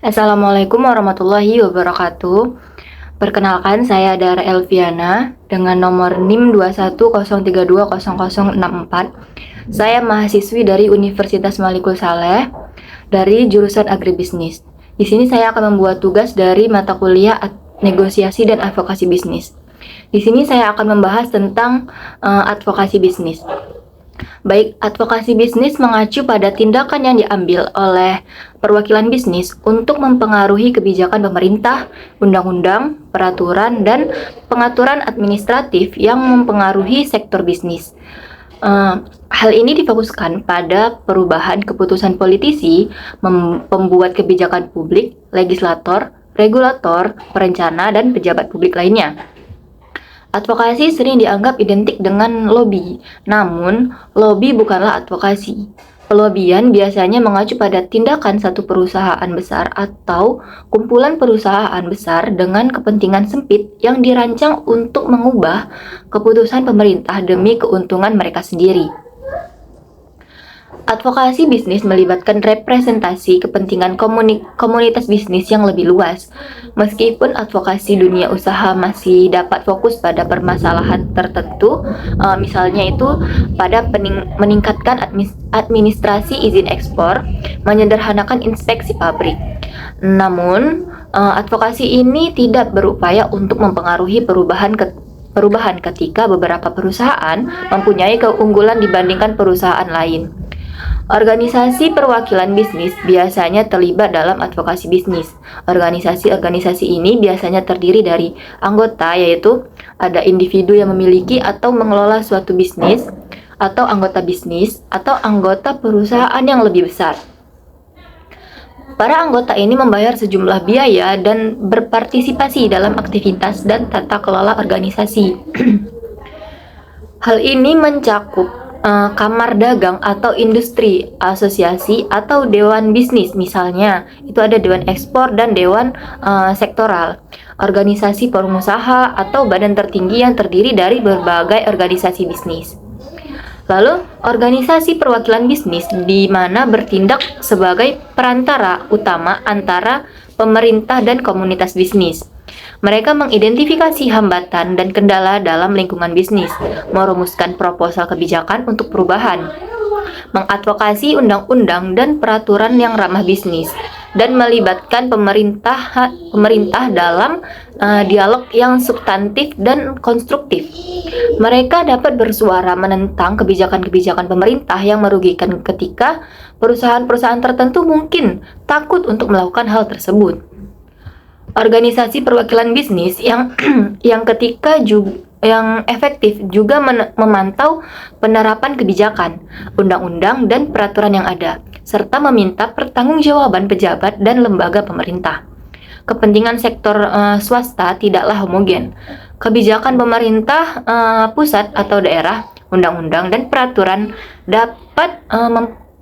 Assalamualaikum warahmatullahi wabarakatuh. Perkenalkan, saya Dara Elviana dengan nomor NIM 210320064. Saya mahasiswi dari Universitas Malikul Saleh dari jurusan Agribisnis. Di sini saya akan membuat tugas dari mata kuliah negosiasi dan advokasi bisnis. Di sini saya akan membahas tentang advokasi bisnis. Baik, advokasi bisnis mengacu pada tindakan yang diambil oleh perwakilan bisnis untuk mempengaruhi kebijakan pemerintah, undang-undang, peraturan, dan pengaturan administratif yang mempengaruhi sektor bisnis. Hal ini difokuskan pada perubahan keputusan politisi, pembuat kebijakan publik, legislator, regulator, perencana, dan pejabat publik lainnya. Advokasi sering dianggap identik dengan lobby, namun lobby bukanlah advokasi. Pelobian biasanya mengacu pada tindakan satu perusahaan besar atau kumpulan perusahaan besar dengan kepentingan sempit yang dirancang untuk mengubah keputusan pemerintah demi keuntungan mereka sendiri. Advokasi bisnis melibatkan representasi kepentingan komunitas bisnis yang lebih luas. Meskipun advokasi dunia usaha masih dapat fokus pada permasalahan tertentu, misalnya itu pada meningkatkan administrasi izin ekspor, menyederhanakan inspeksi pabrik. Namun, advokasi ini tidak berupaya untuk mempengaruhi perubahan ketika beberapa perusahaan mempunyai keunggulan dibandingkan perusahaan lain. Organisasi perwakilan bisnis biasanya terlibat dalam advokasi bisnis. Organisasi-organisasi ini biasanya terdiri dari anggota, yaitu ada individu yang memiliki atau mengelola suatu bisnis, atau anggota bisnis, atau anggota perusahaan yang lebih besar. Para anggota ini membayar sejumlah biaya dan berpartisipasi dalam aktivitas dan tata kelola organisasi. Hal ini mencakup kamar dagang atau industri, asosiasi atau dewan bisnis, misalnya itu ada dewan ekspor dan dewan sektoral, organisasi pengusaha atau badan tertinggi yang terdiri dari berbagai organisasi bisnis. Lalu, organisasi perwakilan bisnis di mana bertindak sebagai perantara utama antara pemerintah dan komunitas bisnis. Mereka mengidentifikasi hambatan dan kendala dalam lingkungan bisnis, merumuskan proposal kebijakan untuk perubahan, mengadvokasi undang-undang dan peraturan yang ramah bisnis, dan melibatkan pemerintah dalam dialog yang substantif dan konstruktif. Mereka dapat bersuara menentang kebijakan-kebijakan pemerintah yang merugikan ketika perusahaan-perusahaan tertentu mungkin takut untuk melakukan hal tersebut. Organisasi perwakilan bisnis yang yang efektif juga memantau penerapan kebijakan, undang-undang dan peraturan yang ada, serta meminta pertanggungjawaban pejabat dan lembaga pemerintah. Kepentingan sektor swasta tidaklah homogen. Kebijakan pemerintah pusat atau daerah, undang-undang dan peraturan dapat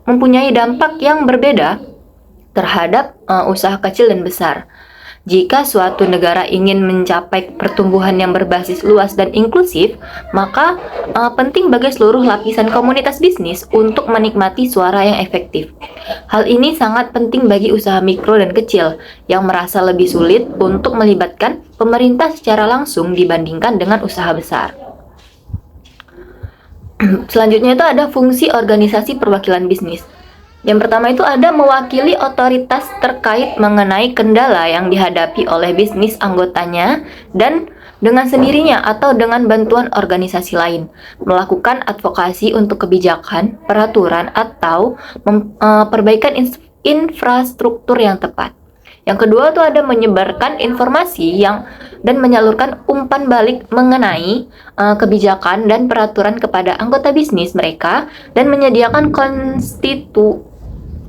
mempunyai dampak yang berbeda terhadap usaha kecil dan besar. Jika suatu negara ingin mencapai pertumbuhan yang berbasis luas dan inklusif, maka penting bagi seluruh lapisan komunitas bisnis untuk menikmati suara yang efektif. Hal ini sangat penting bagi usaha mikro dan kecil yang merasa lebih sulit untuk melibatkan pemerintah secara langsung dibandingkan dengan usaha besar. Selanjutnya itu ada fungsi organisasi perwakilan bisnis. Yang pertama itu ada mewakili otoritas terkait mengenai kendala yang dihadapi oleh bisnis anggotanya dan dengan sendirinya atau dengan bantuan organisasi lain, melakukan advokasi untuk kebijakan, peraturan, atau perbaikan infrastruktur yang tepat. Yang kedua itu ada menyebarkan informasi dan menyalurkan umpan balik mengenai kebijakan dan peraturan kepada anggota bisnis mereka dan menyediakan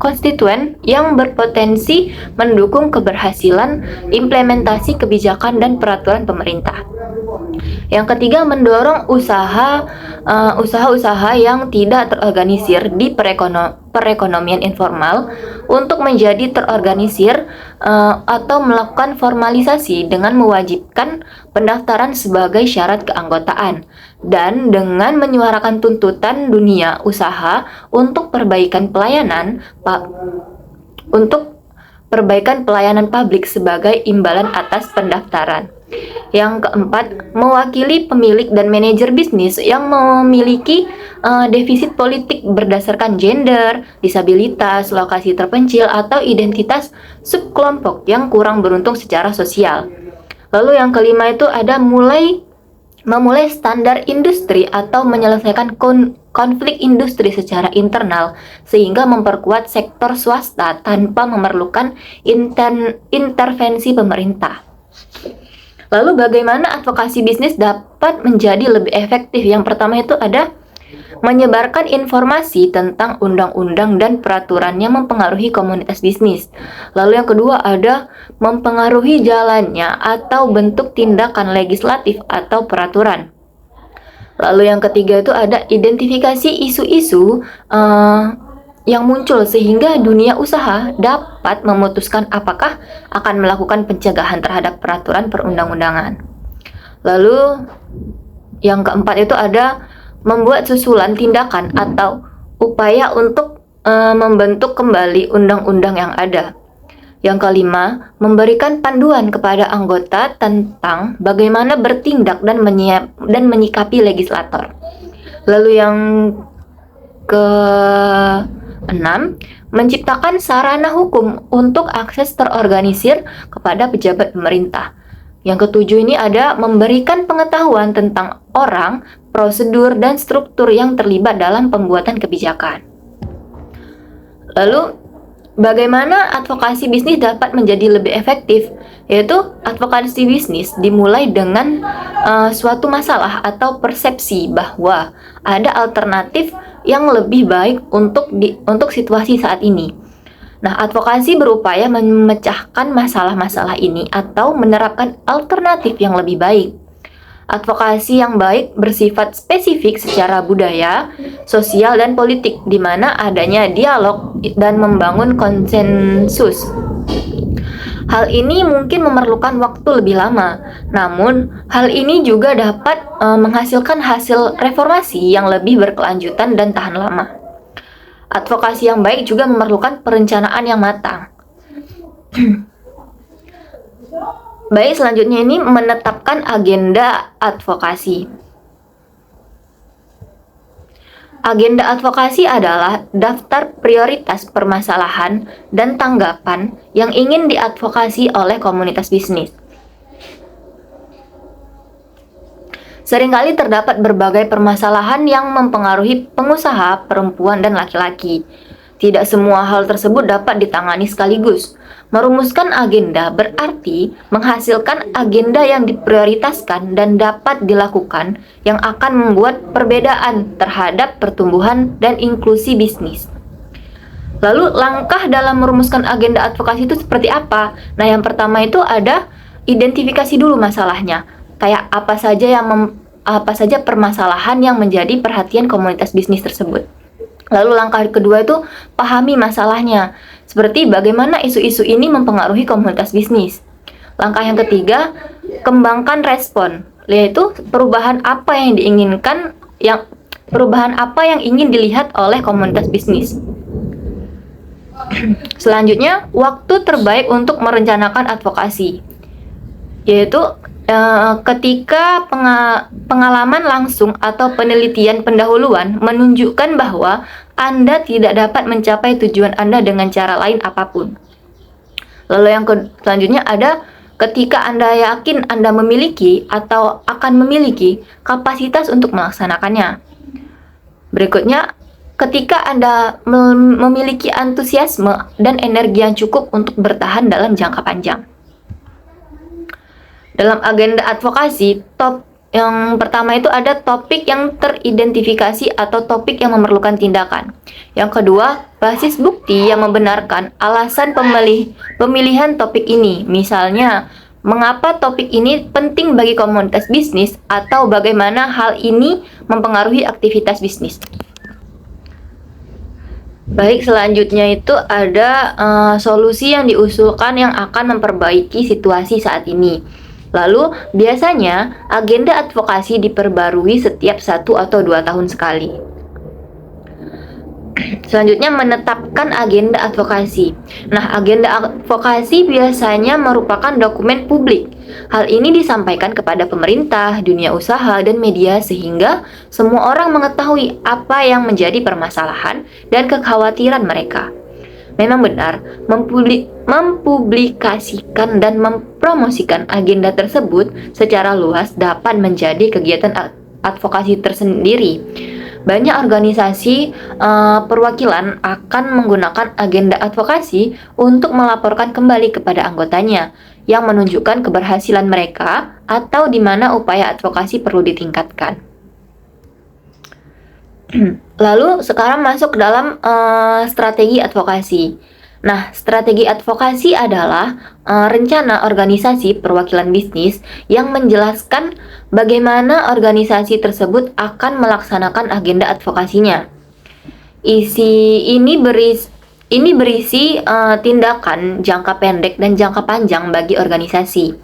konstituen yang berpotensi mendukung keberhasilan implementasi kebijakan dan peraturan pemerintah. Yang ketiga, mendorong usaha-usaha yang tidak terorganisir di perekonomian informal untuk menjadi terorganisir atau melakukan formalisasi dengan mewajibkan pendaftaran sebagai syarat keanggotaan dan dengan menyuarakan tuntutan dunia usaha untuk perbaikan pelayanan untuk perbaikan pelayanan publik sebagai imbalan atas pendaftaran. Yang keempat, mewakili pemilik dan manajer bisnis yang memiliki defisit politik berdasarkan gender, disabilitas, lokasi terpencil, atau identitas subkelompok yang kurang beruntung secara sosial. Lalu yang kelima itu ada memulai standar industri atau menyelesaikan konflik industri secara internal sehingga memperkuat sektor swasta tanpa memerlukan intervensi pemerintah. Lalu bagaimana advokasi bisnis dapat menjadi lebih efektif? Yang pertama itu ada menyebarkan informasi tentang undang-undang dan peraturannya mempengaruhi komunitas bisnis. Lalu yang kedua ada mempengaruhi jalannya atau bentuk tindakan legislatif atau peraturan. Lalu yang ketiga itu ada identifikasi isu-isu yang muncul sehingga dunia usaha dapat memutuskan apakah akan melakukan pencegahan terhadap peraturan perundang-undangan. Lalu yang keempat itu ada membuat susulan tindakan atau upaya untuk membentuk kembali undang-undang yang ada. Yang kelima, memberikan panduan kepada anggota tentang bagaimana bertindak dan menyikapi legislator. Lalu yang keenam, menciptakan sarana hukum untuk akses terorganisir kepada pejabat pemerintah. Yang ketujuh ini ada memberikan pengetahuan tentang orang, prosedur, dan struktur yang terlibat dalam pembuatan kebijakan. Lalu, bagaimana advokasi bisnis dapat menjadi lebih efektif? Yaitu advokasi bisnis dimulai dengan suatu masalah atau persepsi bahwa ada alternatif yang lebih baik untuk situasi saat ini. Nah, advokasi berupaya memecahkan masalah-masalah ini atau menerapkan alternatif yang lebih baik. Advokasi yang baik bersifat spesifik secara budaya, sosial, dan politik, di mana adanya dialog dan membangun konsensus. Hal ini mungkin memerlukan waktu lebih lama, namun hal ini juga dapat menghasilkan hasil reformasi yang lebih berkelanjutan dan tahan lama. Advokasi yang baik juga memerlukan perencanaan yang matang. Baik, selanjutnya ini menetapkan agenda advokasi. Agenda advokasi adalah daftar prioritas permasalahan dan tanggapan yang ingin diadvokasi oleh komunitas bisnis. Seringkali terdapat berbagai permasalahan yang mempengaruhi pengusaha, perempuan, dan laki-laki. Tidak semua hal tersebut dapat ditangani sekaligus. Merumuskan agenda berarti menghasilkan agenda yang diprioritaskan dan dapat dilakukan yang akan membuat perbedaan terhadap pertumbuhan dan inklusi bisnis. Lalu langkah dalam merumuskan agenda advokasi itu seperti apa? Nah, yang pertama itu ada identifikasi dulu masalahnya. Kayak apa saja permasalahan yang menjadi perhatian komunitas bisnis tersebut. Lalu langkah kedua itu pahami masalahnya, seperti bagaimana isu-isu ini mempengaruhi komunitas bisnis. Langkah yang ketiga, kembangkan respon, yaitu perubahan apa yang ingin dilihat oleh komunitas bisnis. Selanjutnya, waktu terbaik untuk merencanakan advokasi, yaitu ketika pengalaman langsung atau penelitian pendahuluan menunjukkan bahwa Anda tidak dapat mencapai tujuan Anda dengan cara lain apapun. Lalu yang selanjutnya ada ketika Anda yakin Anda memiliki atau akan memiliki kapasitas untuk melaksanakannya. Berikutnya, ketika Anda memiliki antusiasme dan energi yang cukup untuk bertahan dalam jangka panjang. Dalam agenda advokasi, yang pertama itu ada topik yang teridentifikasi atau topik yang memerlukan tindakan. Yang kedua, basis bukti yang membenarkan alasan pemilihan topik ini. Misalnya, mengapa topik ini penting bagi komunitas bisnis atau bagaimana hal ini mempengaruhi aktivitas bisnis. Baik, selanjutnya itu ada solusi yang diusulkan yang akan memperbaiki situasi saat ini. Lalu, biasanya agenda advokasi diperbarui setiap 1 atau 2 tahun sekali. Selanjutnya, menetapkan agenda advokasi. Nah, agenda advokasi biasanya merupakan dokumen publik. Hal ini disampaikan kepada pemerintah, dunia usaha, dan media sehingga semua orang mengetahui apa yang menjadi permasalahan dan kekhawatiran mereka. Memang benar, mempublikasikan dan mempromosikan agenda tersebut secara luas dapat menjadi kegiatan advokasi tersendiri. Banyak organisasi perwakilan akan menggunakan agenda advokasi untuk melaporkan kembali kepada anggotanya yang menunjukkan keberhasilan mereka atau di mana upaya advokasi perlu ditingkatkan. Lalu sekarang masuk ke dalam strategi advokasi. Nah, strategi advokasi adalah rencana organisasi perwakilan bisnis yang menjelaskan bagaimana organisasi tersebut akan melaksanakan agenda advokasinya. Ini berisi tindakan jangka pendek dan jangka panjang bagi organisasi,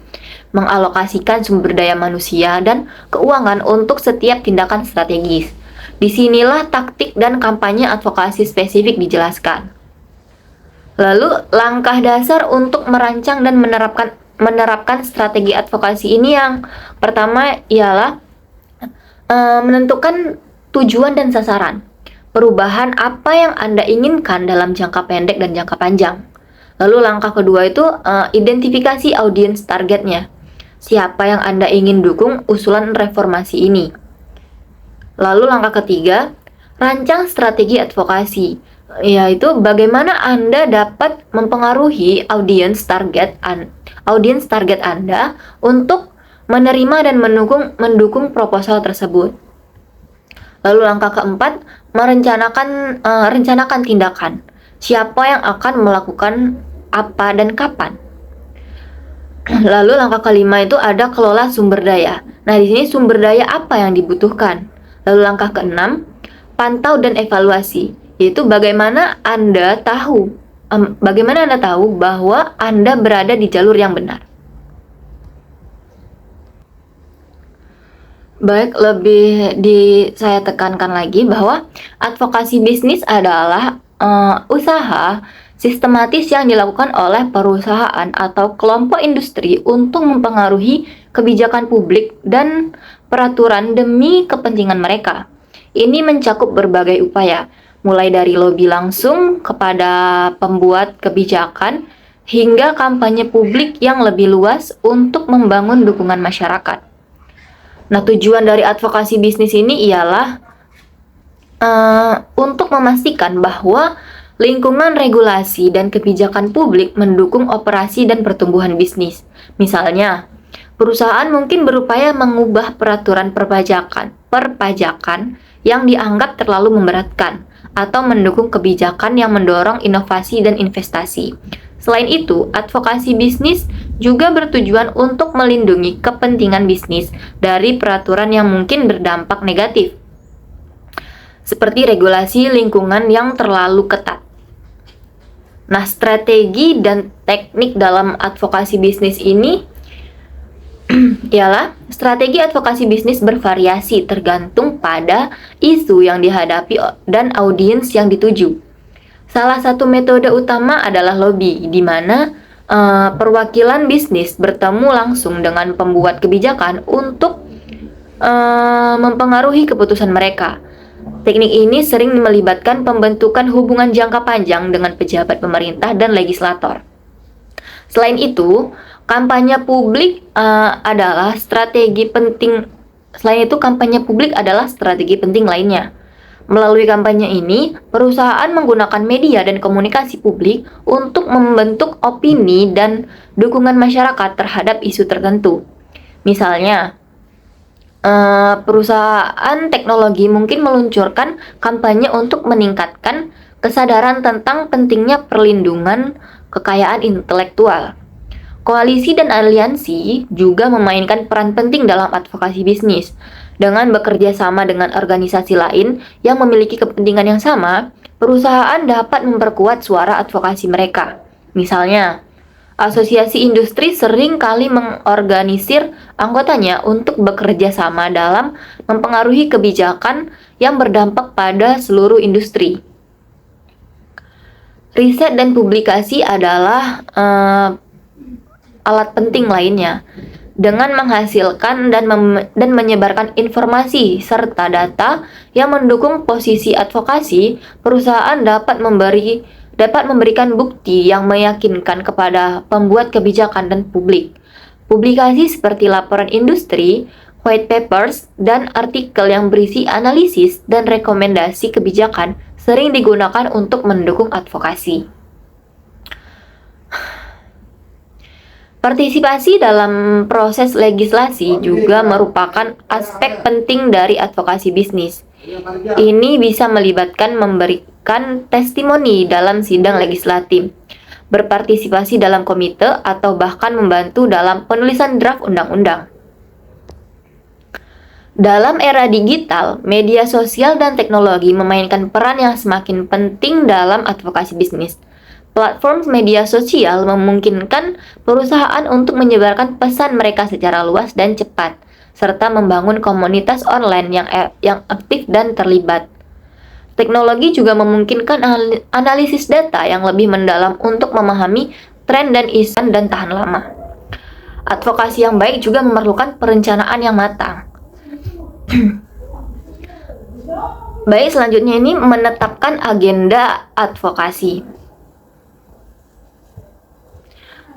mengalokasikan sumber daya manusia dan keuangan untuk setiap tindakan strategis. Disinilah taktik dan kampanye advokasi spesifik dijelaskan. Lalu, langkah dasar untuk merancang dan menerapkan strategi advokasi ini yang pertama ialah menentukan tujuan dan sasaran. Perubahan apa yang Anda inginkan dalam jangka pendek dan jangka panjang. Lalu langkah kedua itu identifikasi audiens targetnya. Siapa yang Anda ingin dukung usulan reformasi ini. Lalu langkah ketiga, rancang strategi advokasi, yaitu bagaimana Anda dapat mempengaruhi audiens target Anda untuk menerima dan mendukung proposal tersebut. Lalu langkah keempat, rencanakan tindakan. Siapa yang akan melakukan apa dan kapan. Lalu langkah kelima itu ada kelola sumber daya. Nah, di sini sumber daya apa yang dibutuhkan. Lalu langkah keenam, pantau dan evaluasi, yaitu bagaimana Anda tahu bahwa Anda berada di jalur yang benar. Baik, saya tekankan lagi bahwa advokasi bisnis adalah usaha sistematis yang dilakukan oleh perusahaan atau kelompok industri untuk mempengaruhi kebijakan publik dan peraturan demi kepentingan mereka. Ini mencakup berbagai upaya, mulai dari lobi langsung kepada pembuat kebijakan hingga kampanye publik yang lebih luas untuk membangun dukungan masyarakat. Nah, tujuan dari advokasi bisnis ini ialah untuk memastikan bahwa lingkungan regulasi dan kebijakan publik mendukung operasi dan pertumbuhan bisnis. Misalnya, perusahaan mungkin berupaya mengubah peraturan perpajakan yang dianggap terlalu memberatkan atau mendukung kebijakan yang mendorong inovasi dan investasi. Selain itu, advokasi bisnis juga bertujuan untuk melindungi kepentingan bisnis dari peraturan yang mungkin berdampak negatif, seperti regulasi lingkungan yang terlalu ketat. Nah, strategi dan teknik dalam advokasi bisnis ini ialah strategi advokasi bisnis bervariasi tergantung pada isu yang dihadapi dan audiens yang dituju. Salah satu metode utama adalah lobby, di mana perwakilan bisnis bertemu langsung dengan pembuat kebijakan untuk mempengaruhi keputusan mereka. Teknik ini sering melibatkan pembentukan hubungan jangka panjang dengan pejabat pemerintah dan legislator. Selain itu, kampanye publik adalah strategi penting. Selain itu, kampanye publik adalah strategi penting lainnya. Melalui kampanye ini, perusahaan menggunakan media dan komunikasi publik untuk membentuk opini dan dukungan masyarakat terhadap isu tertentu. Misalnya, perusahaan teknologi mungkin meluncurkan kampanye untuk meningkatkan kesadaran tentang pentingnya perlindungan kekayaan intelektual. Koalisi dan aliansi juga memainkan peran penting dalam advokasi bisnis. Dengan bekerja sama dengan organisasi lain yang memiliki kepentingan yang sama, perusahaan dapat memperkuat suara advokasi mereka. Misalnya, asosiasi industri sering kali mengorganisir anggotanya untuk bekerja sama dalam mempengaruhi kebijakan yang berdampak pada seluruh industri. Riset dan publikasi adalah alat penting lainnya. Dengan menghasilkan dan menyebarkan informasi serta data yang mendukung posisi advokasi, perusahaan dapat memberikan bukti yang meyakinkan kepada pembuat kebijakan dan publik. Publikasi seperti laporan industri, white papers, dan artikel yang berisi analisis dan rekomendasi kebijakan sering digunakan untuk mendukung advokasi. Partisipasi dalam proses legislasi juga merupakan aspek penting dari advokasi bisnis. Ini bisa melibatkan memberikan testimoni dalam sidang legislatif, berpartisipasi dalam komite, atau bahkan membantu dalam penulisan draft undang-undang. Dalam era digital, media sosial dan teknologi memainkan peran yang semakin penting dalam advokasi bisnis. Platform media sosial memungkinkan perusahaan untuk menyebarkan pesan mereka secara luas dan cepat, serta membangun komunitas online yang aktif dan terlibat. Teknologi juga memungkinkan analisis data yang lebih mendalam untuk memahami tren dan isu dan tahan lama. Advokasi yang baik juga memerlukan perencanaan yang matang. Baik, selanjutnya ini menetapkan agenda advokasi.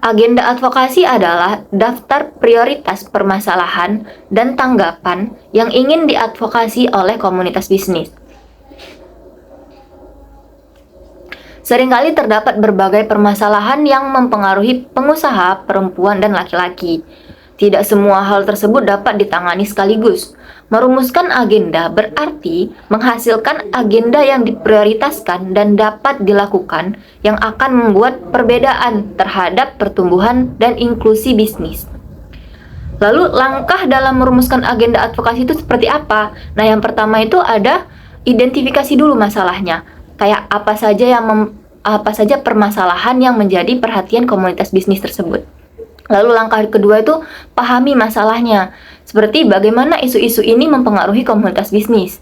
Agenda advokasi adalah daftar prioritas permasalahan dan tanggapan yang ingin diadvokasi oleh komunitas bisnis. Seringkali terdapat berbagai permasalahan yang mempengaruhi pengusaha, perempuan, dan laki-laki. Tidak semua hal tersebut dapat ditangani sekaligus. Merumuskan agenda berarti menghasilkan agenda yang diprioritaskan dan dapat dilakukan yang akan membuat perbedaan terhadap pertumbuhan dan inklusi bisnis. Lalu langkah dalam merumuskan agenda advokasi itu seperti apa? Nah, yang pertama itu ada identifikasi dulu masalahnya. Kayak apa saja permasalahan yang menjadi perhatian komunitas bisnis tersebut. Lalu langkah kedua itu pahami masalahnya, seperti bagaimana isu-isu ini mempengaruhi komunitas bisnis.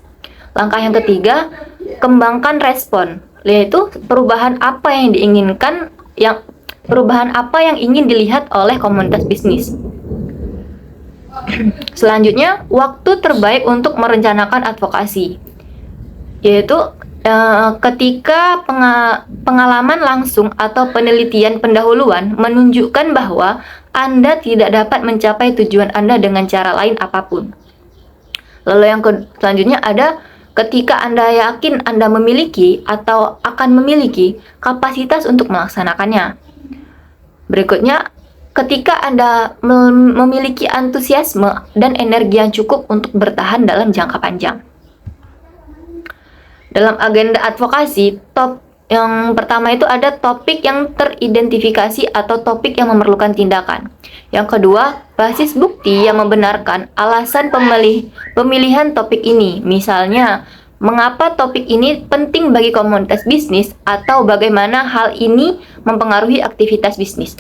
Langkah yang ketiga, kembangkan respon, yaitu perubahan apa yang ingin dilihat oleh komunitas bisnis. Selanjutnya, waktu terbaik untuk merencanakan advokasi, yaitu ketika pengalaman langsung atau penelitian pendahuluan menunjukkan bahwa Anda tidak dapat mencapai tujuan Anda dengan cara lain apapun. Lalu yang selanjutnya ada ketika Anda yakin Anda memiliki atau akan memiliki kapasitas untuk melaksanakannya. Berikutnya, ketika Anda memiliki antusiasme dan energi yang cukup untuk bertahan dalam jangka panjang. Dalam agenda advokasi, yang pertama itu ada topik yang teridentifikasi atau topik yang memerlukan tindakan. Yang kedua, basis bukti yang membenarkan alasan pemilihan topik ini. Misalnya, mengapa topik ini penting bagi komunitas bisnis atau bagaimana hal ini mempengaruhi aktivitas bisnis.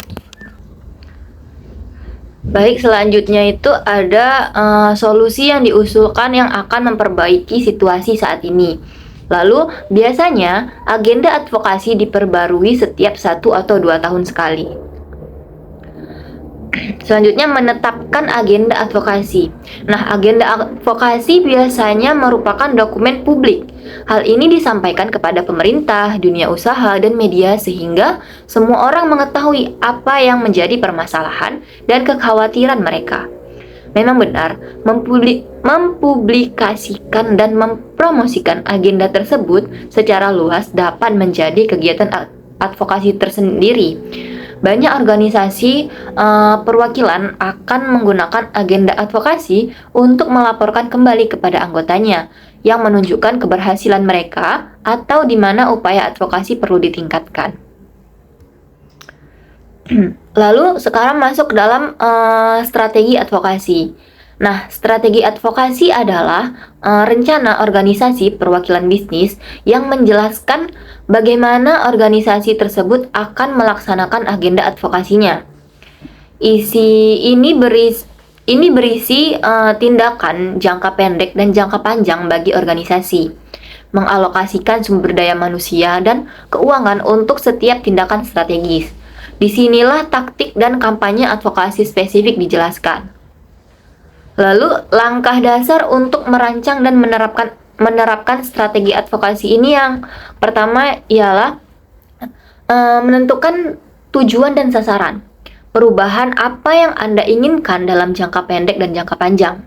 Baik, selanjutnya itu ada solusi yang diusulkan yang akan memperbaiki situasi saat ini. Lalu, biasanya agenda advokasi diperbarui setiap 1 atau 2 tahun sekali. Selanjutnya, menetapkan agenda advokasi. Nah, agenda advokasi biasanya merupakan dokumen publik. Hal ini disampaikan kepada pemerintah, dunia usaha, dan media sehingga semua orang mengetahui apa yang menjadi permasalahan dan kekhawatiran mereka. Memang benar, mempublikasikan dan mempromosikan agenda tersebut secara luas dapat menjadi kegiatan advokasi tersendiri. Banyak organisasi perwakilan akan menggunakan agenda advokasi untuk melaporkan kembali kepada anggotanya yang menunjukkan keberhasilan mereka atau di mana upaya advokasi perlu ditingkatkan. Lalu sekarang masuk dalam strategi advokasi. Nah, strategi advokasi adalah rencana organisasi perwakilan bisnis yang menjelaskan bagaimana organisasi tersebut akan melaksanakan agenda advokasinya. Ini berisi tindakan jangka pendek dan jangka panjang bagi organisasi. mengalokasikan sumber daya manusia dan keuangan untuk setiap tindakan strategis. Disinilah taktik dan kampanye advokasi spesifik dijelaskan. Lalu, langkah dasar untuk merancang dan menerapkan strategi advokasi ini yang pertama ialah menentukan tujuan dan sasaran. Perubahan apa yang Anda inginkan dalam jangka pendek dan jangka panjang.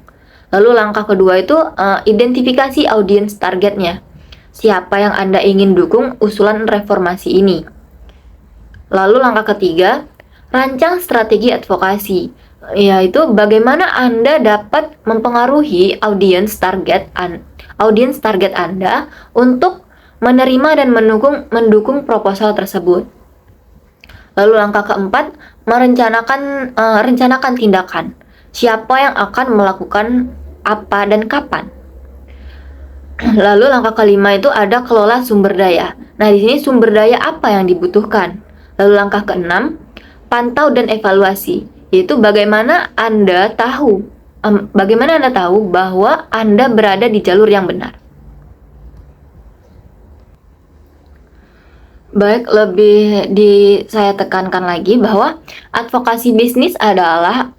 Lalu langkah kedua itu identifikasi audiens targetnya. Siapa yang Anda ingin dukung usulan reformasi ini. Lalu langkah ketiga, rancang strategi advokasi, yaitu bagaimana Anda dapat mempengaruhi audiens target Anda untuk menerima dan mendukung proposal tersebut. Lalu langkah keempat, rencanakan tindakan. Siapa yang akan melakukan apa dan kapan. Lalu langkah kelima itu ada kelola sumber daya. Nah, di sini sumber daya apa yang dibutuhkan. Lalu langkah keenam, pantau dan evaluasi, yaitu bagaimana Anda tahu bahwa Anda berada di jalur yang benar. Baik, saya tekankan lagi bahwa advokasi bisnis adalah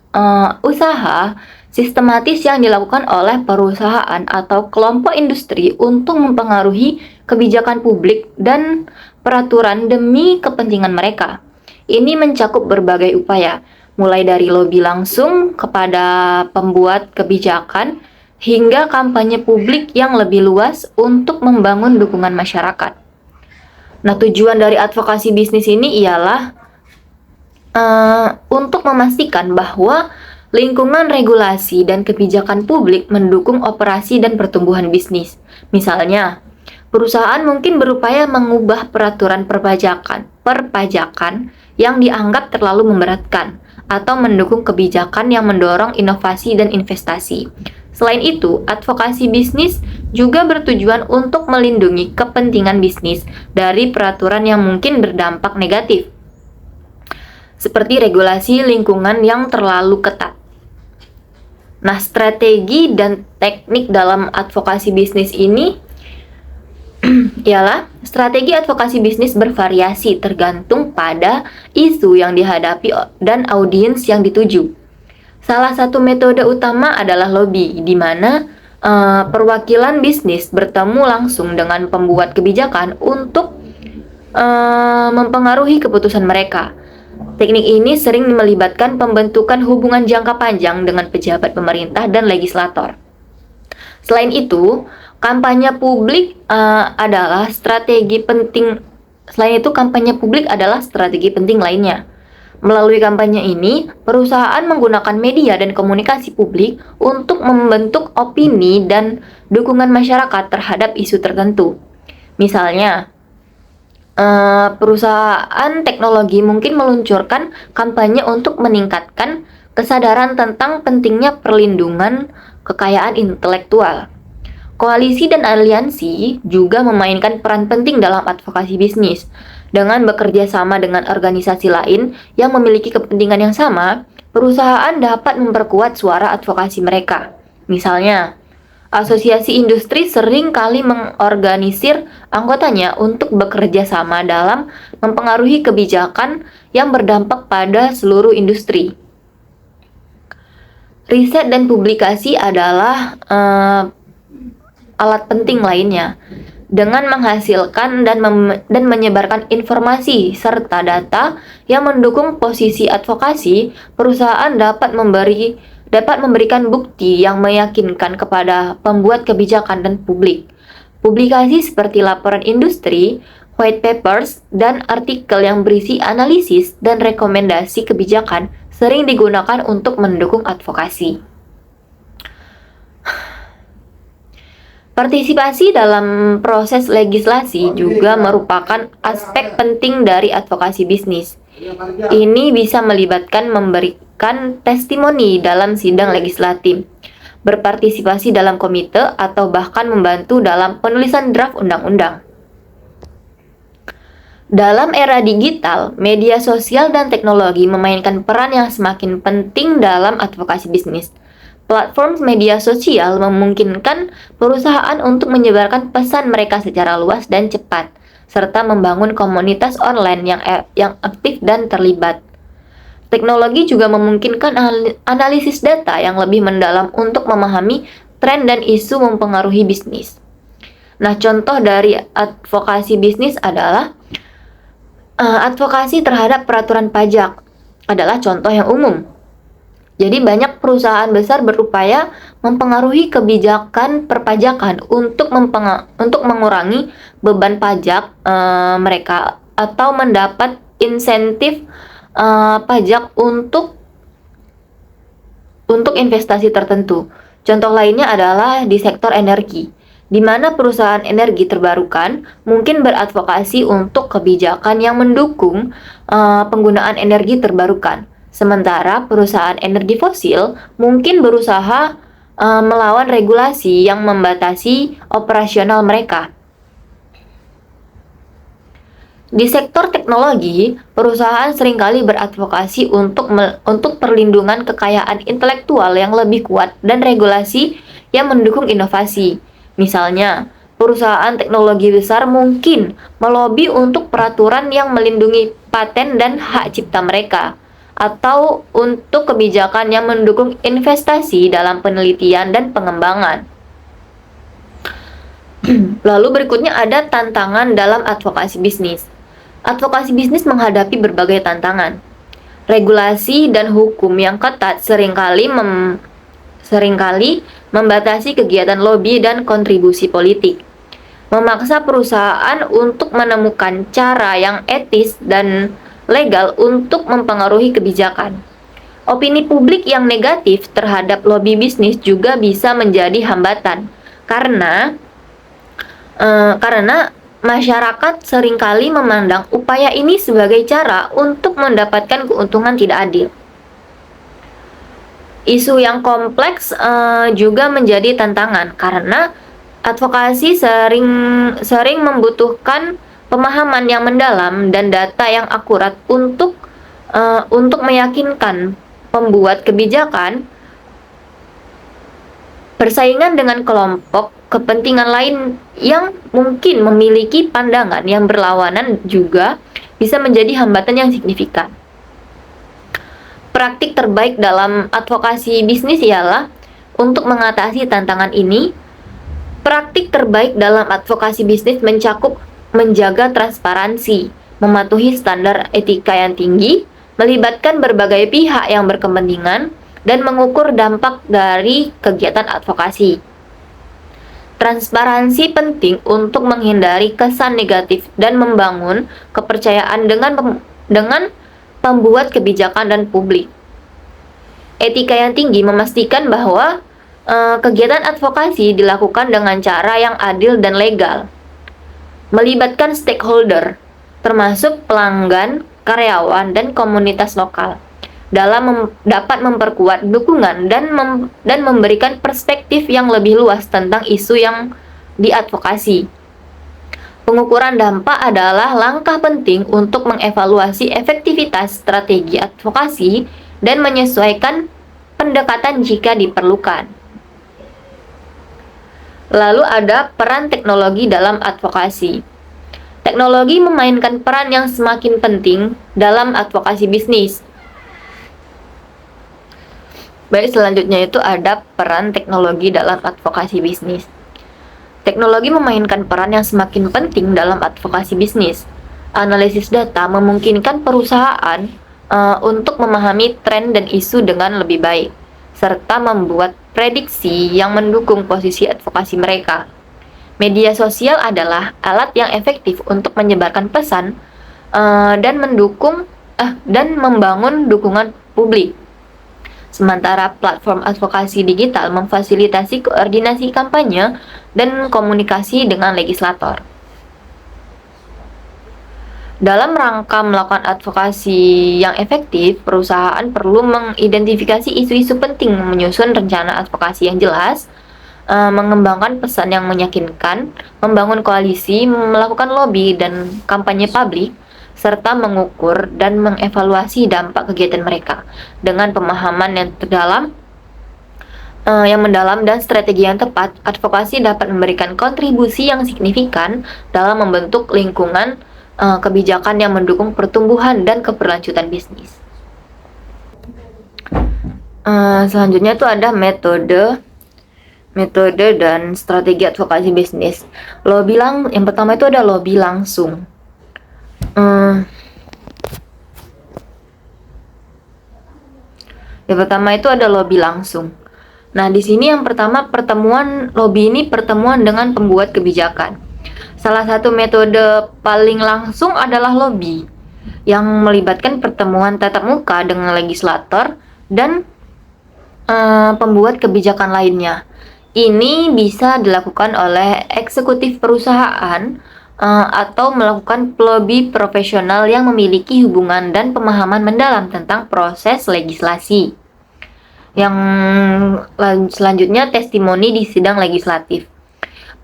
usaha sistematis yang dilakukan oleh perusahaan atau kelompok industri untuk mempengaruhi kebijakan publik dan peraturan demi kepentingan mereka. Ini mencakup berbagai upaya, mulai dari lobi langsung kepada pembuat kebijakan hingga kampanye publik yang lebih luas untuk membangun dukungan masyarakat. Nah, tujuan dari advokasi bisnis ini ialah untuk memastikan bahwa lingkungan regulasi dan kebijakan publik mendukung operasi dan pertumbuhan bisnis. Misalnya, perusahaan mungkin berupaya mengubah peraturan perpajakan yang dianggap terlalu memberatkan atau mendukung kebijakan yang mendorong inovasi dan investasi. Selain itu, advokasi bisnis juga bertujuan untuk melindungi kepentingan bisnis dari peraturan yang mungkin berdampak negatif, seperti regulasi lingkungan yang terlalu ketat. Nah, strategi dan teknik dalam advokasi bisnis ini ialah strategi advokasi bisnis bervariasi tergantung pada isu yang dihadapi dan audiens yang dituju. Salah satu metode utama adalah lobby, di mana perwakilan bisnis bertemu langsung dengan pembuat kebijakan untuk mempengaruhi keputusan mereka. Teknik ini sering melibatkan pembentukan hubungan jangka panjang dengan pejabat pemerintah dan legislator. Selain itu, kampanye publik adalah strategi penting. Selain itu, kampanye publik adalah strategi penting lainnya. Melalui kampanye ini, perusahaan menggunakan media dan komunikasi publik untuk membentuk opini dan dukungan masyarakat terhadap isu tertentu. Misalnya, perusahaan teknologi mungkin meluncurkan kampanye untuk meningkatkan kesadaran tentang pentingnya perlindungan kekayaan intelektual. Koalisi dan aliansi juga memainkan peran penting dalam advokasi bisnis. Dengan bekerja sama dengan organisasi lain yang memiliki kepentingan yang sama, perusahaan dapat memperkuat suara advokasi mereka. Misalnya, asosiasi industri sering kali mengorganisir anggotanya untuk bekerja sama dalam mempengaruhi kebijakan yang berdampak pada seluruh industri. Riset dan publikasi adalah alat penting lainnya. Dengan menghasilkan dan menyebarkan informasi serta data yang mendukung posisi advokasi, perusahaan dapat memberikan bukti yang meyakinkan kepada pembuat kebijakan dan publik. Publikasi seperti laporan industri, white papers, dan artikel yang berisi analisis dan rekomendasi kebijakan sering digunakan untuk mendukung advokasi. Partisipasi dalam proses legislasi juga merupakan aspek penting dari advokasi bisnis. Ini bisa melibatkan memberikan testimoni dalam sidang legislatif, berpartisipasi dalam komite, atau bahkan membantu dalam penulisan draft undang-undang. Dalam era digital, media sosial dan teknologi memainkan peran yang semakin penting dalam advokasi bisnis. Platform media sosial memungkinkan perusahaan untuk menyebarkan pesan mereka secara luas dan cepat, serta membangun komunitas online yang aktif dan terlibat. Teknologi juga memungkinkan analisis data yang lebih mendalam untuk memahami tren dan isu mempengaruhi bisnis. Nah, contoh dari advokasi bisnis adalah advokasi terhadap peraturan pajak adalah contoh yang umum. Jadi banyak perusahaan besar berupaya mempengaruhi kebijakan perpajakan untuk mengurangi beban pajak mereka atau mendapat insentif pajak untuk investasi tertentu. Contoh lainnya adalah di sektor energi, di mana perusahaan energi terbarukan mungkin beradvokasi untuk kebijakan yang mendukung penggunaan energi terbarukan. Sementara perusahaan energi fosil mungkin berusaha melawan regulasi yang membatasi operasional mereka. Di sektor teknologi, perusahaan seringkali beradvokasi untuk perlindungan kekayaan intelektual yang lebih kuat dan regulasi yang mendukung inovasi. Misalnya, perusahaan teknologi besar mungkin melobi untuk peraturan yang melindungi paten dan hak cipta mereka, atau untuk kebijakan yang mendukung investasi dalam penelitian dan pengembangan. Lalu berikutnya ada tantangan dalam advokasi bisnis. Advokasi bisnis menghadapi berbagai tantangan. Regulasi dan hukum yang ketat seringkali membatasi kegiatan lobi dan kontribusi politik, memaksa perusahaan untuk menemukan cara yang etis dan legal untuk mempengaruhi kebijakan. Opini publik yang negatif terhadap lobi bisnis juga bisa menjadi hambatan karena masyarakat seringkali memandang upaya ini sebagai cara untuk mendapatkan keuntungan tidak adil. Isu yang kompleks juga menjadi tantangan karena advokasi sering membutuhkan pemahaman yang mendalam dan data yang akurat untuk meyakinkan pembuat kebijakan. Persaingan dengan kelompok kepentingan lain yang mungkin memiliki pandangan yang berlawanan juga bisa menjadi hambatan yang signifikan. Praktik terbaik dalam advokasi bisnis ialah untuk mengatasi tantangan ini. Praktik terbaik dalam advokasi bisnis mencakup menjaga transparansi, mematuhi standar etika yang tinggi, melibatkan berbagai pihak yang berkepentingan, dan mengukur dampak dari kegiatan advokasi. Transparansi penting untuk menghindari kesan negatif dan membangun kepercayaan dengan pembuat kebijakan dan publik. Etika yang tinggi memastikan bahwa kegiatan advokasi dilakukan dengan cara yang adil dan legal. Melibatkan stakeholder, termasuk pelanggan, karyawan, dan komunitas lokal, dalam dapat memperkuat dukungan dan memberikan perspektif yang lebih luas tentang isu yang diadvokasi. Pengukuran dampak adalah langkah penting untuk mengevaluasi efektivitas strategi advokasi dan menyesuaikan pendekatan jika diperlukan. Lalu ada peran teknologi dalam advokasi. Teknologi memainkan peran yang semakin penting dalam advokasi bisnis. Baik, selanjutnya itu ada peran teknologi dalam advokasi bisnis. Teknologi memainkan peran yang semakin penting dalam advokasi bisnis. Analisis data memungkinkan perusahaan untuk memahami tren dan isu dengan lebih baik, serta membuat prediksi yang mendukung posisi advokasi mereka. Media sosial adalah alat yang efektif untuk menyebarkan pesan dan membangun dukungan publik. Sementara platform advokasi digital memfasilitasi koordinasi kampanye dan komunikasi dengan legislator. Dalam rangka melakukan advokasi yang efektif, perusahaan perlu mengidentifikasi isu-isu penting, menyusun rencana advokasi yang jelas, mengembangkan pesan yang meyakinkan, membangun koalisi, melakukan lobby dan kampanye publik, serta mengukur dan mengevaluasi dampak kegiatan mereka. Dengan pemahaman yang terdalam, yang mendalam dan strategi yang tepat, advokasi dapat memberikan kontribusi yang signifikan dalam membentuk lingkungan kebijakan yang mendukung pertumbuhan dan keberlanjutan bisnis. Selanjutnya tuh ada metode dan strategi advokasi bisnis. Yang pertama itu ada lobby langsung. Yang pertama itu ada lobby langsung. Nah, di sini yang pertama lobby ini pertemuan dengan pembuat kebijakan. Salah satu metode paling langsung adalah lobby yang melibatkan pertemuan tatap muka dengan legislator dan pembuat kebijakan lainnya. Ini bisa dilakukan oleh eksekutif perusahaan atau melakukan lobby profesional yang memiliki hubungan dan pemahaman mendalam tentang proses legislasi. Yang selanjutnya, testimoni di sidang legislatif.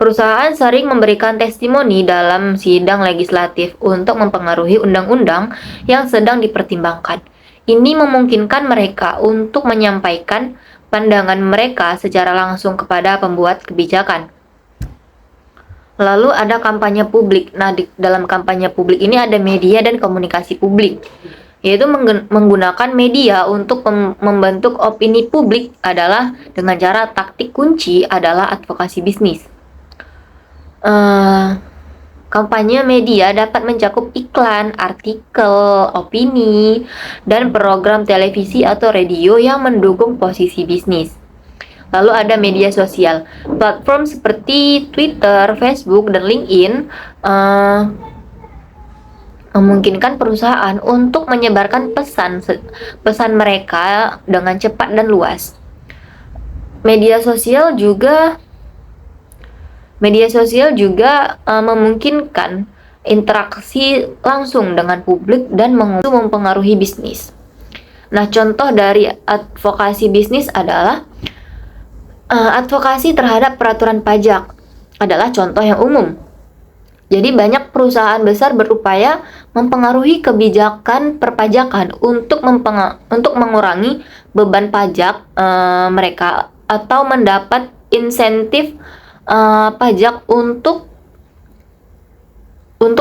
Perusahaan sering memberikan testimoni dalam sidang legislatif untuk mempengaruhi undang-undang yang sedang dipertimbangkan. Ini memungkinkan mereka untuk menyampaikan pandangan mereka secara langsung kepada pembuat kebijakan. Lalu ada kampanye publik. Nah, dalam kampanye publik ini ada media dan komunikasi publik, yaitu menggunakan media untuk membentuk opini publik adalah dengan cara taktik kunci adalah advokasi bisnis. Kampanye media dapat mencakup iklan, artikel, opini, dan program televisi atau radio yang mendukung posisi bisnis. Lalu ada media sosial. Platform seperti Twitter, Facebook, dan LinkedIn memungkinkan perusahaan untuk menyebarkan pesan mereka dengan cepat dan luas. Media sosial juga memungkinkan interaksi langsung dengan publik dan mempengaruhi bisnis. Nah, contoh dari advokasi bisnis adalah advokasi terhadap peraturan pajak adalah contoh yang umum. Jadi banyak perusahaan besar berupaya mempengaruhi kebijakan perpajakan untuk mengurangi beban pajak mereka atau mendapat insentif pajak untuk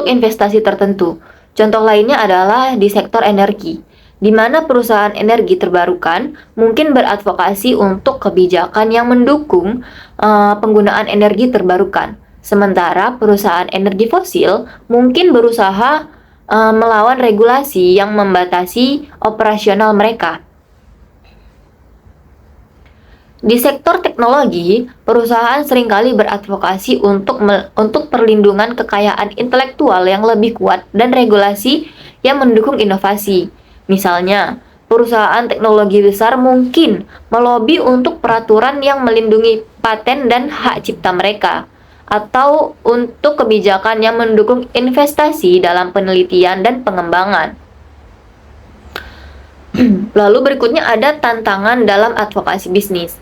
investasi tertentu. Contoh lainnya adalah di sektor energi, di mana perusahaan energi terbarukan mungkin beradvokasi untuk kebijakan yang mendukung penggunaan energi terbarukan. Sementara perusahaan energi fosil mungkin berusaha melawan regulasi yang membatasi operasional mereka. Di sektor teknologi, perusahaan seringkali beradvokasi untuk perlindungan kekayaan intelektual yang lebih kuat dan regulasi yang mendukung inovasi. Misalnya, perusahaan teknologi besar mungkin melobi untuk peraturan yang melindungi paten dan hak cipta mereka, atau untuk kebijakan yang mendukung investasi dalam penelitian dan pengembangan. Lalu berikutnya ada tantangan dalam advokasi bisnis.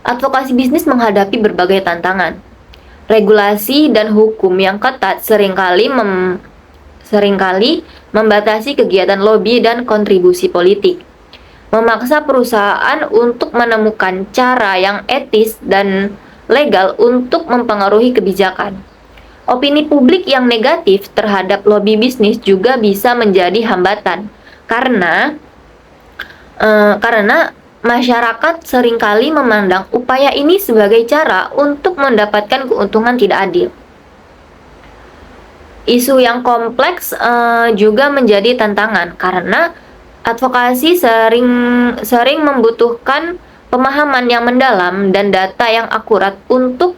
Advokasi bisnis menghadapi berbagai tantangan. Regulasi dan hukum yang ketat seringkali membatasi kegiatan lobi dan kontribusi politik, memaksa perusahaan untuk menemukan cara yang etis dan legal untuk mempengaruhi kebijakan. Opini publik yang negatif terhadap lobi bisnis juga bisa menjadi hambatan karena masyarakat seringkali memandang upaya ini sebagai cara untuk mendapatkan keuntungan tidak adil. Isu yang kompleks juga menjadi tantangan karena advokasi sering membutuhkan pemahaman yang mendalam dan data yang akurat untuk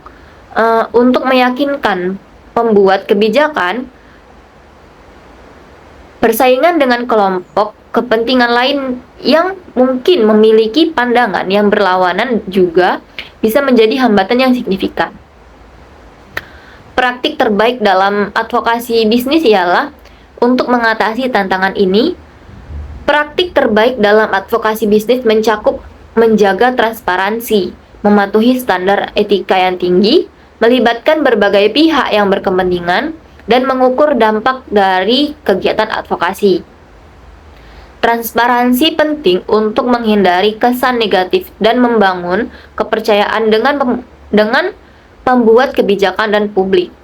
meyakinkan pembuat kebijakan. Persaingan dengan kelompok kepentingan lain yang mungkin memiliki pandangan yang berlawanan juga bisa menjadi hambatan yang signifikan. Praktik terbaik dalam advokasi bisnis ialah untuk mengatasi tantangan ini. Praktik terbaik dalam advokasi bisnis mencakup menjaga transparansi, mematuhi standar etika yang tinggi, melibatkan berbagai pihak yang berkepentingan, dan mengukur dampak dari kegiatan advokasi. Transparansi penting untuk menghindari kesan negatif dan membangun kepercayaan dengan pembuat kebijakan dan publik.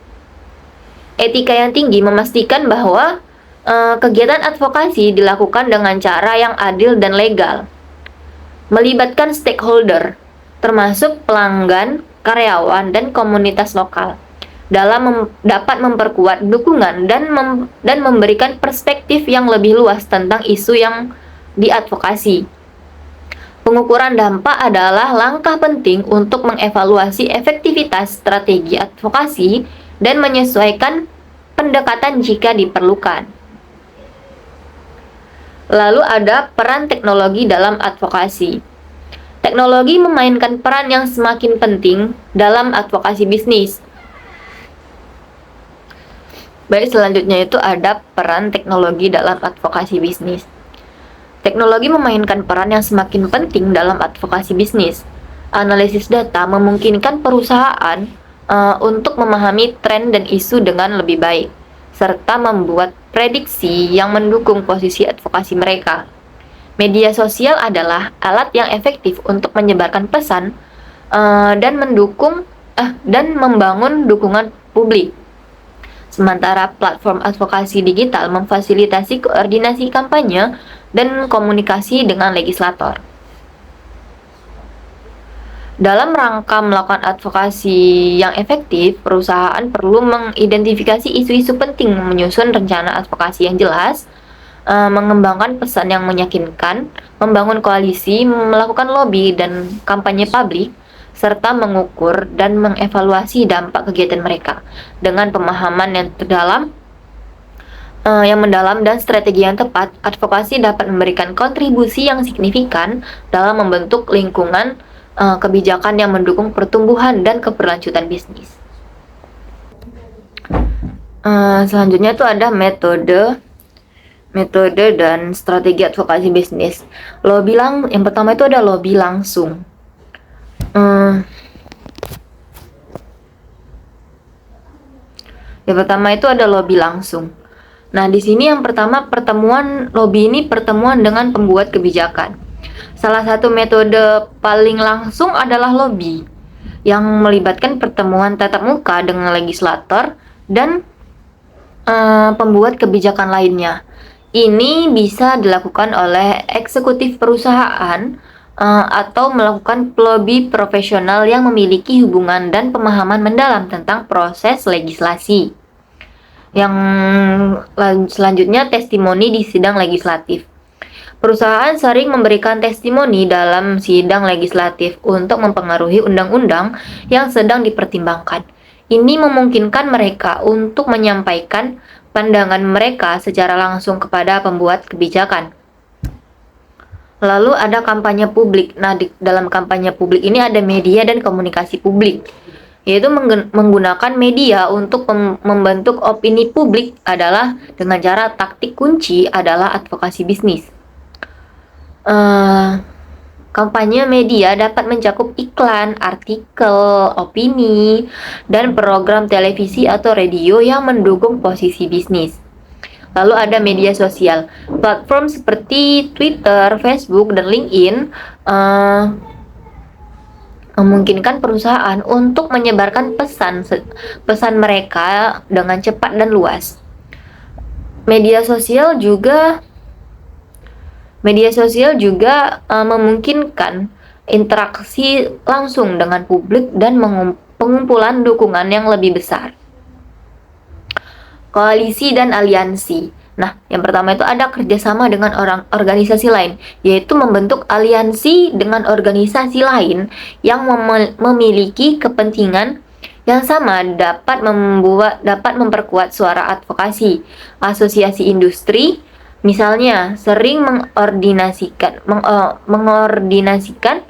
Etika yang tinggi memastikan bahwa kegiatan advokasi dilakukan dengan cara yang adil dan legal, melibatkan stakeholder, termasuk pelanggan, karyawan, dan komunitas lokal, dalam dapat memperkuat dukungan dan memberikan perspektif yang lebih luas tentang isu yang diadvokasi. Pengukuran dampak adalah langkah penting untuk mengevaluasi efektivitas strategi advokasi dan menyesuaikan pendekatan jika diperlukan. Lalu ada peran teknologi dalam advokasi. Teknologi memainkan peran yang semakin penting dalam advokasi bisnis. Baik, selanjutnya itu ada peran teknologi dalam advokasi bisnis. Teknologi memainkan peran yang semakin penting dalam advokasi bisnis. Analisis data memungkinkan perusahaan untuk memahami tren dan isu dengan lebih baik, serta membuat prediksi yang mendukung posisi advokasi mereka. Media sosial adalah alat yang efektif untuk menyebarkan pesan dan membangun dukungan publik. Sementara platform advokasi digital memfasilitasi koordinasi kampanye dan komunikasi dengan legislator. Dalam rangka melakukan advokasi yang efektif, perusahaan perlu mengidentifikasi isu-isu penting, menyusun rencana advokasi yang jelas, mengembangkan pesan yang meyakinkan, membangun koalisi, melakukan lobby dan kampanye publik, serta mengukur dan mengevaluasi dampak kegiatan mereka. Dengan pemahaman yang mendalam dan strategi yang tepat, advokasi dapat memberikan kontribusi yang signifikan dalam membentuk lingkungan kebijakan yang mendukung pertumbuhan dan keberlanjutan bisnis. Selanjutnya itu ada metode dan strategi advokasi bisnis. Yang pertama itu ada lobby langsung. Yang pertama itu ada lobby langsung. Nah, di sini yang pertama lobby ini pertemuan dengan pembuat kebijakan. Salah satu metode paling langsung adalah lobby, yang melibatkan pertemuan tatap muka dengan legislator dan pembuat kebijakan lainnya. Ini bisa dilakukan oleh eksekutif perusahaan atau melakukan lobby profesional yang memiliki hubungan dan pemahaman mendalam tentang proses legislasi. Yang selanjutnya, testimoni di sidang legislatif. Perusahaan sering memberikan testimoni dalam sidang legislatif untuk mempengaruhi undang-undang yang sedang dipertimbangkan. Ini memungkinkan mereka untuk menyampaikan pandangan mereka secara langsung kepada pembuat kebijakan. Lalu ada kampanye publik. Nah, dalam kampanye publik ini ada media dan komunikasi publik, yaitu menggunakan media untuk membentuk opini publik adalah dengan cara taktik kunci adalah advokasi bisnis. Kampanye media dapat mencakup iklan, artikel, opini, dan program televisi atau radio yang mendukung posisi bisnis. Lalu ada media sosial. Platform seperti Twitter, Facebook, dan LinkedIn memungkinkan perusahaan untuk menyebarkan pesan mereka dengan cepat dan luas. Media sosial juga memungkinkan interaksi langsung dengan publik dan pengumpulan dukungan yang lebih besar. Koalisi dan aliansi. Nah, yang pertama itu ada kerjasama dengan organisasi lain, yaitu membentuk aliansi dengan organisasi lain yang memiliki kepentingan yang sama dapat memperkuat suara advokasi. Asosiasi industri misalnya sering mengordinasikan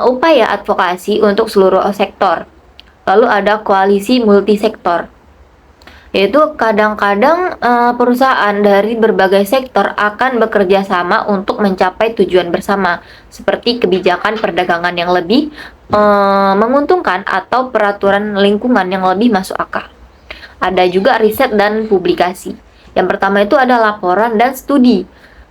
upaya advokasi untuk seluruh sektor. Lalu ada koalisi multisektor, yaitu kadang-kadang perusahaan dari berbagai sektor akan bekerja sama untuk mencapai tujuan bersama, seperti kebijakan perdagangan yang lebih menguntungkan atau peraturan lingkungan yang lebih masuk akal. Ada juga riset dan publikasi. Yang pertama itu ada laporan dan studi.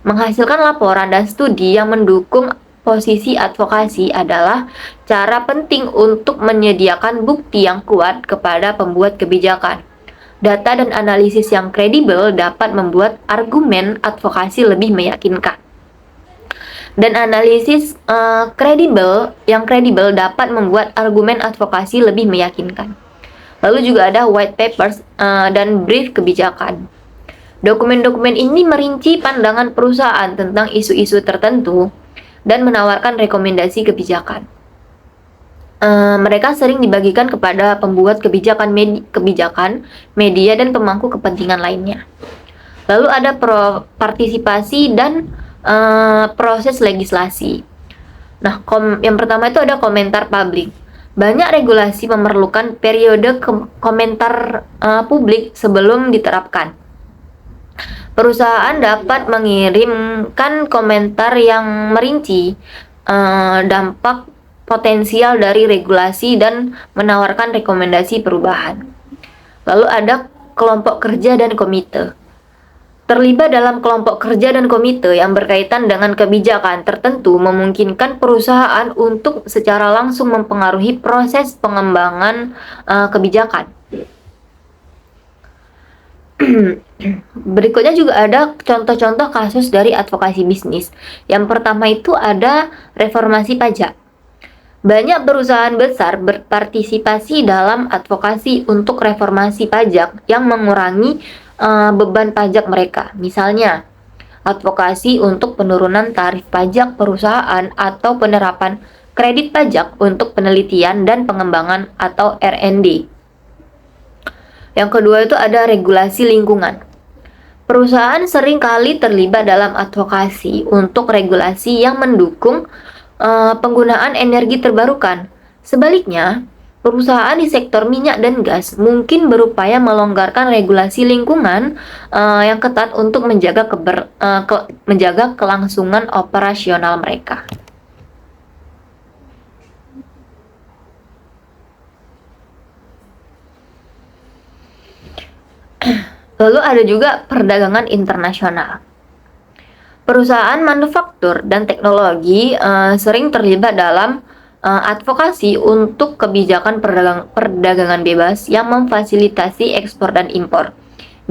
Menghasilkan laporan dan studi yang mendukung posisi advokasi adalah cara penting untuk menyediakan bukti yang kuat kepada pembuat kebijakan. Data dan analisis yang kredibel dapat membuat argumen advokasi lebih meyakinkan. Dan analisis kredibel dapat membuat argumen advokasi lebih meyakinkan. Lalu juga ada white papers dan brief kebijakan. Dokumen-dokumen ini merinci pandangan perusahaan tentang isu-isu tertentu dan menawarkan rekomendasi kebijakan. Mereka sering dibagikan kepada pembuat kebijakan, media, dan pemangku kepentingan lainnya. Lalu ada partisipasi dan proses legislasi. Nah, yang pertama itu ada komentar publik. Banyak regulasi memerlukan periode komentar publik sebelum diterapkan. Perusahaan dapat mengirimkan komentar yang merinci dampak potensial dari regulasi dan menawarkan rekomendasi perubahan. Lalu ada kelompok kerja dan komite. Terlibat dalam kelompok kerja dan komite yang berkaitan dengan kebijakan tertentu memungkinkan perusahaan untuk secara langsung mempengaruhi proses pengembangan kebijakan. Berikutnya juga ada contoh-contoh kasus dari advokasi bisnis. Yang pertama itu ada reformasi pajak. Banyak perusahaan besar berpartisipasi dalam advokasi untuk reformasi pajak yang mengurangi beban pajak mereka. Misalnya, advokasi untuk penurunan tarif pajak perusahaan atau penerapan kredit pajak untuk penelitian dan pengembangan atau R&D. Yang kedua itu ada regulasi lingkungan. Perusahaan sering kali terlibat dalam advokasi untuk regulasi yang mendukung penggunaan energi terbarukan. Sebaliknya, perusahaan di sektor minyak dan gas mungkin berupaya melonggarkan regulasi lingkungan yang ketat untuk menjaga kelangsungan operasional mereka. Lalu ada juga perdagangan internasional. Perusahaan manufaktur dan teknologi sering terlibat dalam advokasi untuk kebijakan perdagangan bebas yang memfasilitasi ekspor dan impor.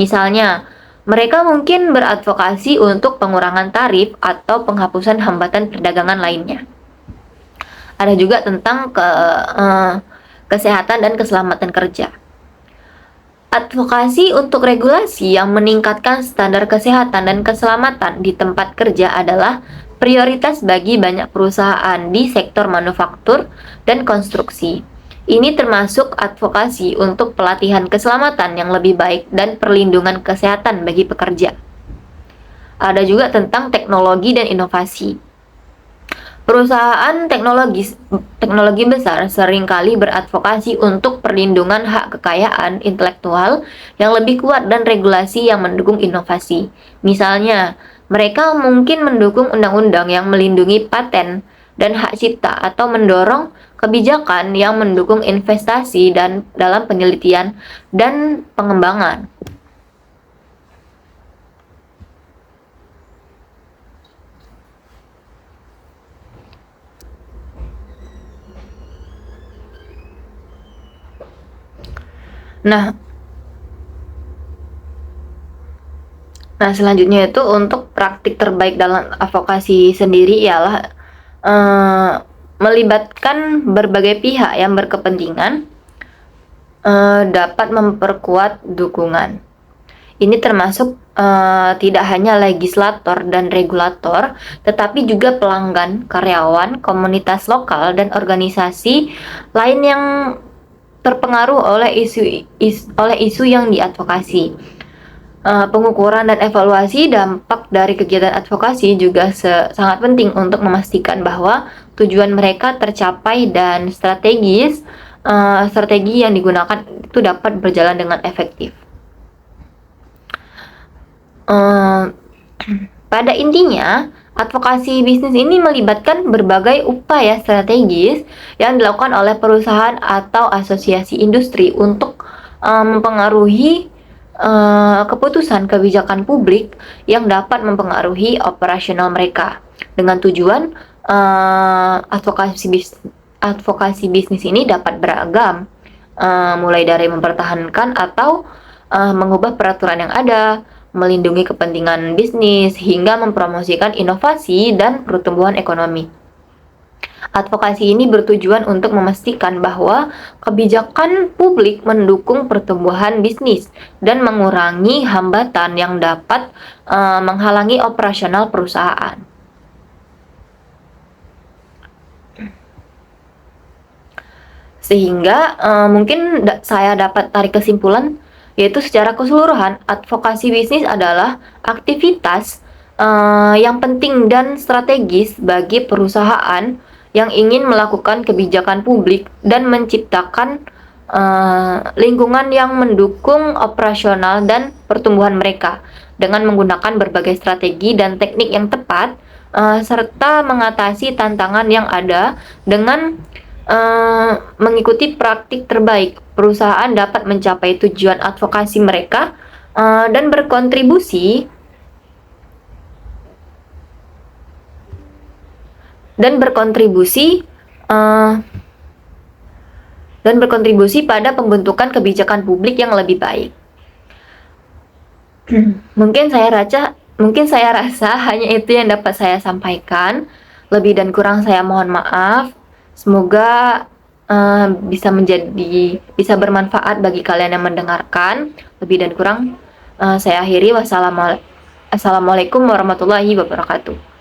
Misalnya, mereka mungkin beradvokasi untuk pengurangan tarif atau penghapusan hambatan perdagangan lainnya. Ada juga tentang kesehatan dan keselamatan kerja. Advokasi untuk regulasi yang meningkatkan standar kesehatan dan keselamatan di tempat kerja adalah prioritas bagi banyak perusahaan di sektor manufaktur dan konstruksi. Ini termasuk advokasi untuk pelatihan keselamatan yang lebih baik dan perlindungan kesehatan bagi pekerja. Ada juga tentang teknologi dan inovasi. Perusahaan teknologi besar seringkali beradvokasi untuk perlindungan hak kekayaan intelektual yang lebih kuat dan regulasi yang mendukung inovasi. Misalnya, mereka mungkin mendukung undang-undang yang melindungi paten dan hak cipta atau mendorong kebijakan yang mendukung investasi dan dalam penelitian dan pengembangan. Nah, selanjutnya itu untuk praktik terbaik dalam advokasi sendiri ialah melibatkan berbagai pihak yang berkepentingan dapat memperkuat dukungan. Ini termasuk tidak hanya legislator dan regulator, tetapi juga pelanggan, karyawan, komunitas lokal, dan organisasi lain yang terpengaruh oleh isu yang diadvokasi. Pengukuran dan evaluasi dampak dari kegiatan advokasi juga sangat penting untuk memastikan bahwa tujuan mereka tercapai dan strategi yang digunakan itu dapat berjalan dengan efektif. Pada intinya, advokasi bisnis ini melibatkan berbagai upaya strategis yang dilakukan oleh perusahaan atau asosiasi industri untuk mempengaruhi keputusan kebijakan publik yang dapat mempengaruhi operasional mereka. Dengan tujuan advokasi bisnis ini dapat beragam, mulai dari mempertahankan atau mengubah peraturan yang ada, melindungi kepentingan bisnis, hingga mempromosikan inovasi dan pertumbuhan ekonomi. Advokasi ini bertujuan untuk memastikan bahwa kebijakan publik mendukung pertumbuhan bisnis dan mengurangi hambatan yang dapat menghalangi operasional perusahaan. Sehingga mungkin saya dapat tarik kesimpulan, yaitu secara keseluruhan advokasi bisnis adalah aktivitas yang penting dan strategis bagi perusahaan yang ingin melakukan kebijakan publik dan menciptakan lingkungan yang mendukung operasional dan pertumbuhan mereka dengan menggunakan berbagai strategi dan teknik yang tepat, serta mengatasi tantangan yang ada dengan mengikuti praktik terbaik. Perusahaan dapat mencapai tujuan advokasi mereka dan berkontribusi pada pembentukan kebijakan publik yang lebih baik. Mungkin saya rasa hanya itu yang dapat saya sampaikan. Lebih dan kurang saya mohon maaf. Semoga bisa bermanfaat bagi kalian yang mendengarkan. Lebih dan kurang saya akhiri. Wassalamualaikum warahmatullahi wabarakatuh.